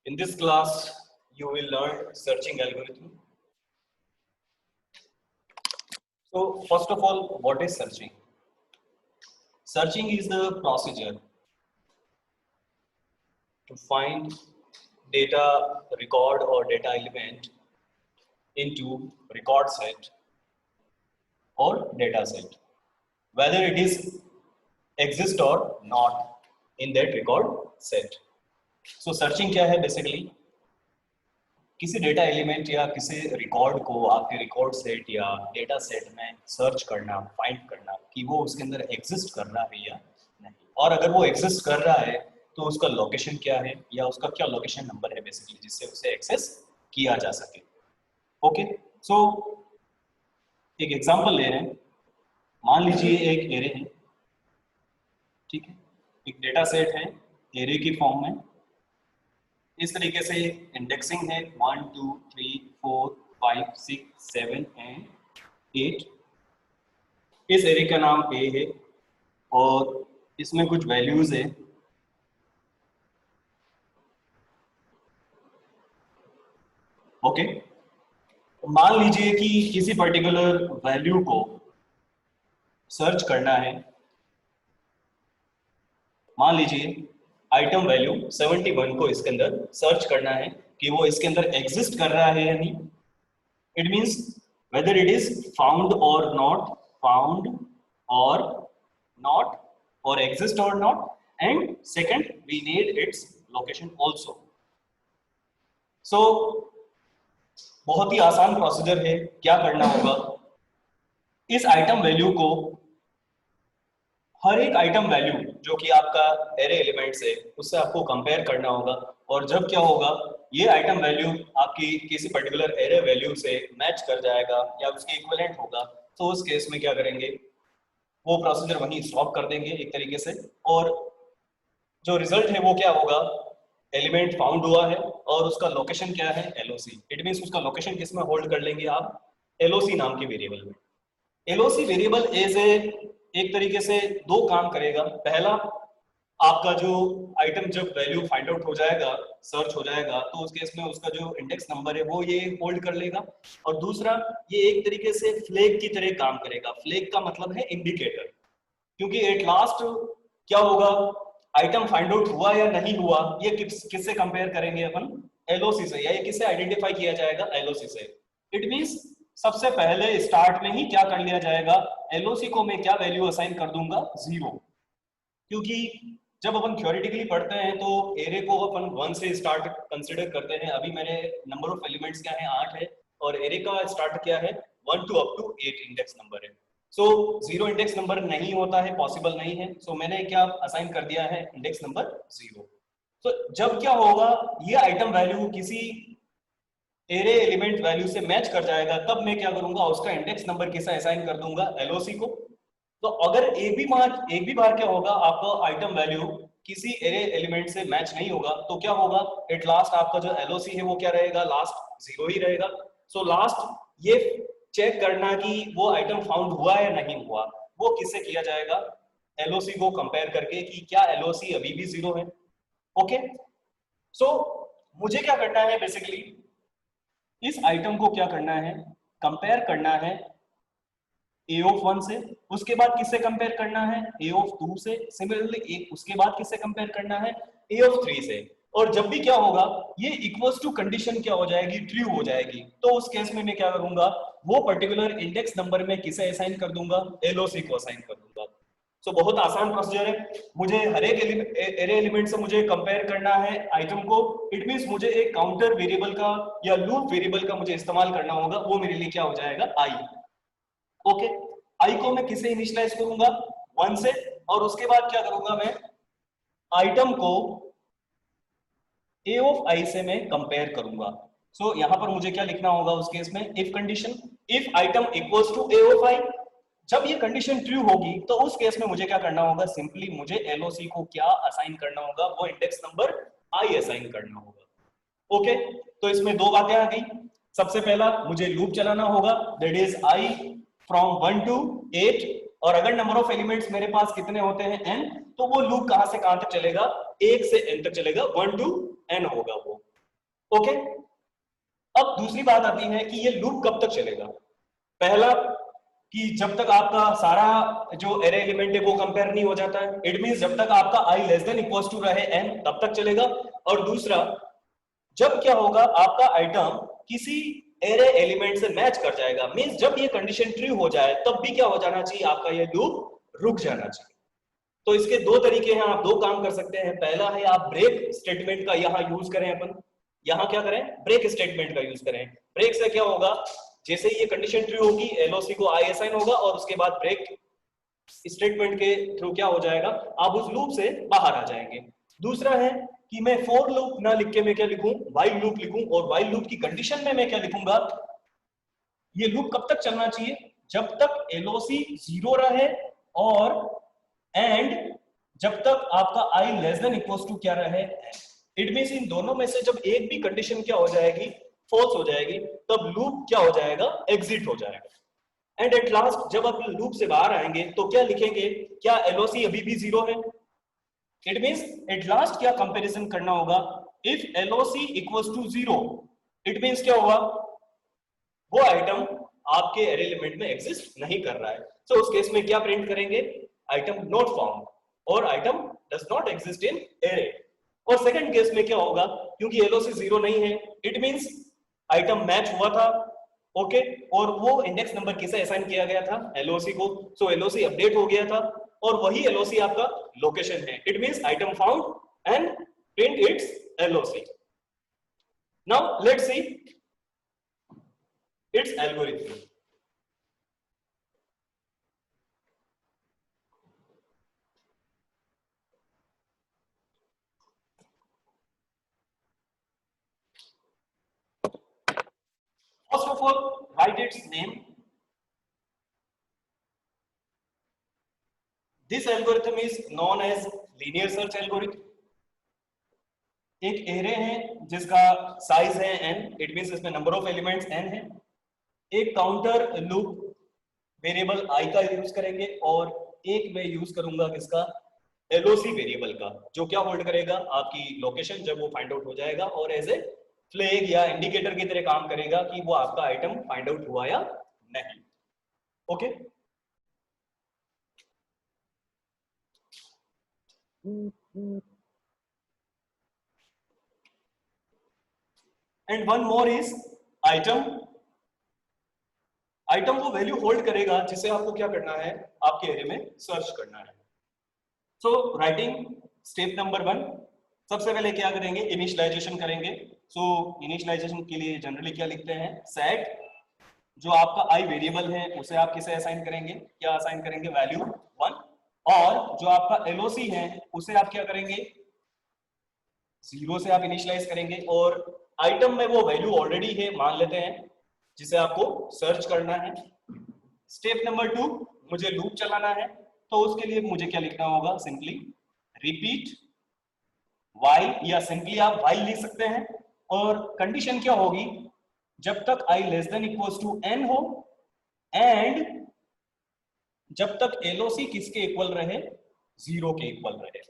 In this class, you will learn searching algorithm. So first of all, what is searching? Searching is the procedure to find data record or data element into record set or data set, whether it is exist or not in that record set. So searching क्या है basically? किसी data element या किसी record को आपके record set या data set में search करना, फाइंड करना कि वो उसके अंदर एग्जिस्ट कर रहा है या नहीं, और अगर वो एग्जिस्ट कर रहा है तो उसका लोकेशन क्या है या उसका क्या लोकेशन नंबर है बेसिकली जिससे उसे एक्सेस किया जा सके. ओके, सो एक एग्जांपल ले रहे हैं. मान लीजिए एक एरे है, ठीक है, एक डेटा सेट है एरे की फॉर्म में. इस तरीके से इंडेक्सिंग है 1 2 3 4 5 6 7 एंड 8. इस एरे का नाम ए है और इसमें कुछ वैल्यूज है. ओके, मान लीजिए कि किसी पर्टिकुलर वैल्यू को सर्च करना है. मान लीजिए आइटम वैल्यू 71 को इसके अंदर सर्च करना है कि वो इसके अंदर एग्जिस्ट कर रहा है या नहीं. It means whether it is found और नॉट, फाउंड और नॉट, और एग्जिस्ट और not, and second we need its location also. So बहुत ही आसान प्रोसीजर है. क्या करना होगा, इस आइटम वैल्यू को, हर एक आइटम वैल्यू जो कि आपका एरे एलिमेंट्स है उससे आपको कंपेयर करना होगा. और जब क्या होगा, ये आइटम वैल्यू आपकी किसी पर्टिकुलर एरे वैल्यू से मैच कर जाएगा या उसके इक्विवेलेंट होगा, तो उस केस में क्या करेंगे, वो प्रोसीजर वहीं स्टॉप कर देंगे एक तरीके से. और जो रिजल्ट है वो क्या होगा, एलिमेंट फाउंड हुआ है और उसका लोकेशन क्या है, एलओसी. इट मींस उसका लोकेशन किस में होल्ड कर लेंगे आप, एलओसी नाम के वेरिएबल में. एलओसी वेरिएबल एज एक तरीके से दो काम करेगा. पहला, आपका जो आइटम जब वैल्यू फाइंड आउट हो जाएगा, सर्च हो जाएगा, तो उस केस में उसका जो इंडेक्स नंबर है वो ये होल्ड कर लेगा. और दूसरा, ये एक तरीके से फ्लैग की तरह काम करेगा. फ्लैग का मतलब है इंडिकेटर, क्योंकि एट लास्ट क्या होगा, आइटम फाइंड आउट हुआ या नहीं हुआ, ये किससे कंपेयर करेंगे अपन, एलओसी से. या ये किससे आइडेंटिफाई किया जाएगा, एलओसी से. इट मींस सबसे पहले स्टार्ट में ही क्या कर लिया जाएगा, एलओसी को मैं क्या वैल्यू असाइन कर दूंगा, 0. क्योंकि जब अपन थ्योरेटिकली पढ़ते हैं तो एरे को अपन 1 से स्टार्ट कंसीडर करते हैं. अभी मेरे नंबर ऑफ एलिमेंट्स क्या है, 8 है, और एरे का स्टार्ट क्या है, 1 to up to 8 index number है. सो 0 इंडेक्स नंबर नहीं होता है, पॉसिबल नहीं है. सो मैंने क्या असाइन कर दिया है, इंडेक्स नंबर 0. तो जब क्या होगा, ये आइटम वैल्यू किसी एरे एलिमेंट वैल्यू से मैच कर जाएगा, तब मैं क्या करूंगा, उसका इंडेक्स नंबर किसे असाइन कर दूंगा, एलओसी को. तो अगर एक भी बार क्या होगा, आपका आइटम वैल्यू किसी एरे एलिमेंट से मैच नहीं होगा, तो क्या होगा, एट लास्ट आपका जो एलओसी है वो क्या रहेगा, लास्ट 0 ही रहेगा. सो लास्ट ये चेक करना कि वो आइटम फाउंड हुआ या नहीं हुआ, वो किससे किया जाएगा, एलओसी को कंपेयर करके कि क्या एलओसी अभी भी 0 है. ओके, सो मुझे क्या करना है, बेसिकली इस आइटम को क्या करना है, कंपेयर करना है a of 1 से. उसके बाद किससे कंपेयर करना है, a of 2 से. सिमिलरली उसके बाद किससे कंपेयर करना है, a of 3 से. और जब भी क्या होगा, ये इक्वल्स टू कंडीशन क्या हो जाएगी, ट्रू हो जाएगी. तो उस केस में मैं क्या करूंगा, वो पर्टिकुलर इंडेक्स नंबर में किसे असाइन कर दूंगा, एलओसी को असाइन कर दूंगा. सो बहुत आसान प्रोसीजर है. मुझे हर एक एरे एलिमेंट से मुझे कंपेयर करना है आइटम को. इट मींस मुझे एक काउंटर वेरिएबल का या लूप वेरिएबल का मुझे इस्तेमाल करना होगा. वो मेरे लिए क्या हो जाएगा, आई. ओके, आई को मैं किसे इनिशियलाइज करूंगा, 1 से. और उसके बाद क्या करूंगा, मैं आइटम को a of i से मैं कंपेयर करूंगा. सो यहां पर मुझे क्या लिखना होगा उस केस में, if condition, if item equals to a of i. जब ये कंडीशन ट्रू होगी तो उस केस में मुझे क्या करना होगा, सिंपली मुझे एलओसी को क्या असाइन करना होगा, वो इंडेक्स नंबर आई असाइन करना होगा. ओके, तो इसमें दो बातें आ गई. सबसे पहला, मुझे लूप चलाना होगा, that is I from 1 to 8. और अगर नंबर ऑफ एलिमेंट्स मेरे पास कितने होते हैं, n, तो वो लूप कहां से कहां तक चलेगा, 1 से n तक चलेगा, 1 to n होगा वो. ओके, अब दूसरी बात आती है कि ये लूप कब तक चलेगा। पहला कि जब तक आपका सारा जो एरे एलिमेंट है वो कंपेयर नहीं हो जाता है, इट मींस जब तक आपका i less than equals to रहे n तब तक चलेगा। और दूसरा, जब क्या होगा, आपका आइटम किसी एरे एलिमेंट से मैच कर जाएगा, मींस जब ये कंडीशन ट्रू हो जाए तब भी क्या हो जाना चाहिए, आपका ये लूप रुक जाना चाहिए। तो इसके दो तरीके हैं, आप दो काम कर सकते हैं। पहला है आप ब्रेक स्टेटमेंट का यहाँ यूज करें, अपन यहाँ क्या करें, ब्रेक स्टेटमेंट का यूज करें। ब्रेक से क्या होगा, जैसे ही ये कंडीशन ट्रू होगी एलओसी को आई असाइन होगा और उसके बाद ब्रेक स्टेटमेंट के थ्रू क्या हो जाएगा, आप उस लूप से बाहर आ जाएंगे। दूसरा है कि मैं फॉर लूप ना लिख के मैं क्या लिखूं, व्हाइल लूप लिखूं, और व्हाइल लूप की कंडीशन में मैं क्या लिखूंगा, ये लूप कब तक चलना चाहिए, जब तक एलओसी 0 रहे और एंड जब तक आपका i less than equals to क्या रहे। इट मींस इन दोनों में से जब एक भी कंडीशन क्या हो जाएगी, फॉल्स हो जाएगी, तब लूप क्या हो जाएगा, एग्जिट हो जाएगा। एंड एट लास्ट जब आप लूप से बाहर आएंगे तो क्या लिखेंगे, क्या एलओसी अभी भी 0 है। इट मींस एट लास्ट क्या कंपैरिजन करना होगा, if LOC equals to 0 it means क्या होगा, वो आइटम आपके एरे एलिमेंट में एग्जिस्ट नहीं कर रहा है। सो उस केस में क्या प्रिंट करेंगे, आइटम नॉट फाउंड और item does not exist in array. और सेकंड केस में क्या होगा, क्योंकि एलओसी 0 नहीं है, इट मींस आइटम मैच हुआ था, ओके, और वो इंडेक्स नंबर किसे असाइन किया गया था, एलओसी को। सो एलओसी अपडेट हो गया था और वही एलओसी आपका लोकेशन है। It means item found and print it's LOC. Now let's see its algorithm. First of all, write its name. This algorithm is known as linear search algorithm. एक array है जिसका साइज है n, it means इसमें number of elements n है। एक counter loop variable i का use करेंगे और एक मैं यूज करूंगा किसका, एलओसी वेरिएबल का, जो क्या होल्ड करेगा, आपकी लोकेशन जब वो फाइंड आउट हो जाएगा और एज ए फ्लैग या इंडिकेटर की तरह काम करेगा कि वो आपका आइटम फाइंड आउट हुआ या नहीं। Okay, and one more is item. Item वो वैल्यू होल्ड करेगा जिसे आपको क्या करना है, आपके एरे में सर्च करना है। सो राइटिंग स्टेप नंबर 1, सबसे पहले क्या करेंगे, इनिशियलाइजेशन करेंगे। सो इनिशियलाइजेशन के लिए जनरली क्या लिखते हैं, सेट जो आपका आई वेरिएबल है उसे आप किसे असाइन करेंगे, क्या असाइन करेंगे, वैल्यू 1, और जो आपका एलओसी है उसे आप क्या करेंगे, 0 से आप इनिशियलाइज करेंगे, और आइटम में वो वैल्यू ऑलरेडी है मान लेते हैं जिसे आपको सर्च करना है। स्टेप नंबर 2, मुझे लूप चलाना है, तो उसके लिए मुझे क्या लिखना होगा, सिंपली रिपीट while, या सिंपली आप while लिख सकते हैं। और कंडीशन क्या होगी, जब तक i less than equals to n हो एंड जब तक एलओसी किसके इक्वल रहे, 0 के इक्वल रहे।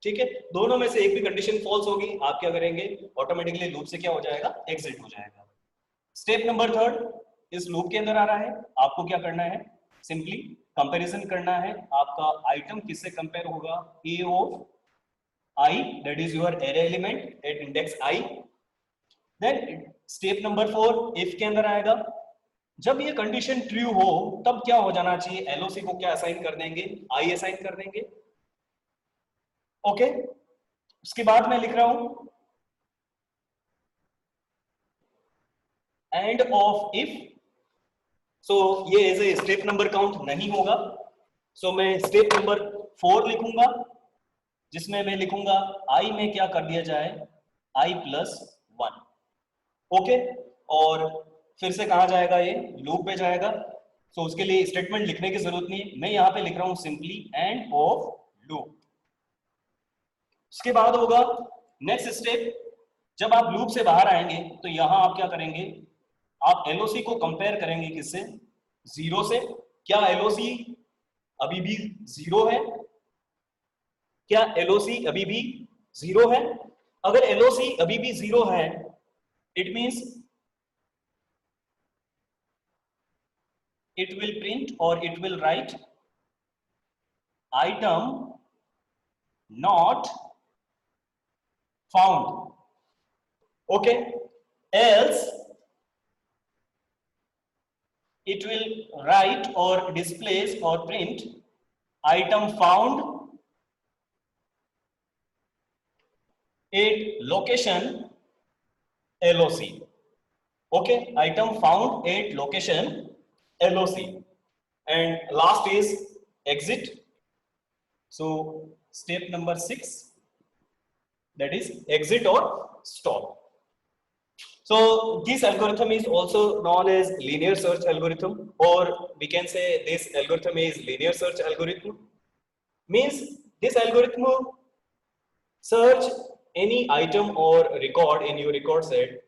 ठीक है, दोनों में से एक भी कंडीशन फॉल्स होगी, आप क्या करेंगे, ऑटोमेटिकली लूप से क्या हो जाएगा, एग्जिट हो जाएगा। स्टेप नंबर 3, इस लूप के अंदर आ रहा है, आपको क्या करना है, सिंपली कंपैरिजन करना है, आपका आइटम किससे कंपेयर होगा, ए of I, that is your array element at index I. Then step number 4 if के अंदर आएगा, जब ये कंडीशन ट्रू हो तब क्या हो जाना चाहिए, एलओसी को क्या असाइन कर देंगे, I असाइन कर देंगे। ओके, उसके बाद मैं लिख रहा हूं एंड ऑफ इफ। सो ये as a step number count नहीं होगा, सो मैं स्टेप नंबर 4 लिखूंगा जिसमें मैं लिखूंगा i में क्या कर दिया जाए, i प्लस 1। ओके, और फिर से कहा जाएगा, ये लूप पे जाएगा। सो उसके लिए स्टेटमेंट लिखने की जरूरत नहीं है, मैं यहां पे लिख रहा हूं सिंपली एंड ऑफ लूप। उसके बाद होगा नेक्स्ट स्टेप, जब आप लूप से बाहर आएंगे तो यहां आप क्या करेंगे, आप एलओसी को कंपेयर करेंगे किससे, 0 से। क्या एलओसी अभी भी 0 है, क्या एलओसी अभी भी 0 है, अगर एलओसी अभी भी 0 है It means it will print or it will write item not found. Okay, else it will write or displays or print item found at location LOC. Okay, item found at location LOC. And last is exit. So step number 6, that is exit or stop. So this algorithm is also known as linear search algorithm, or we can say this algorithm is linear search algorithm. Means this algorithm search any item or record in your record set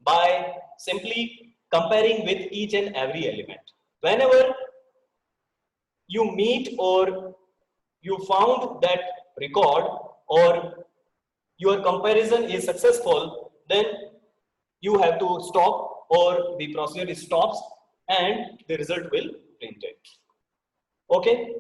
by simply comparing with each and every element. Whenever you meet or you found that record or your comparison is successful, then you have to stop or the procedure stops and the result will print it. Okay,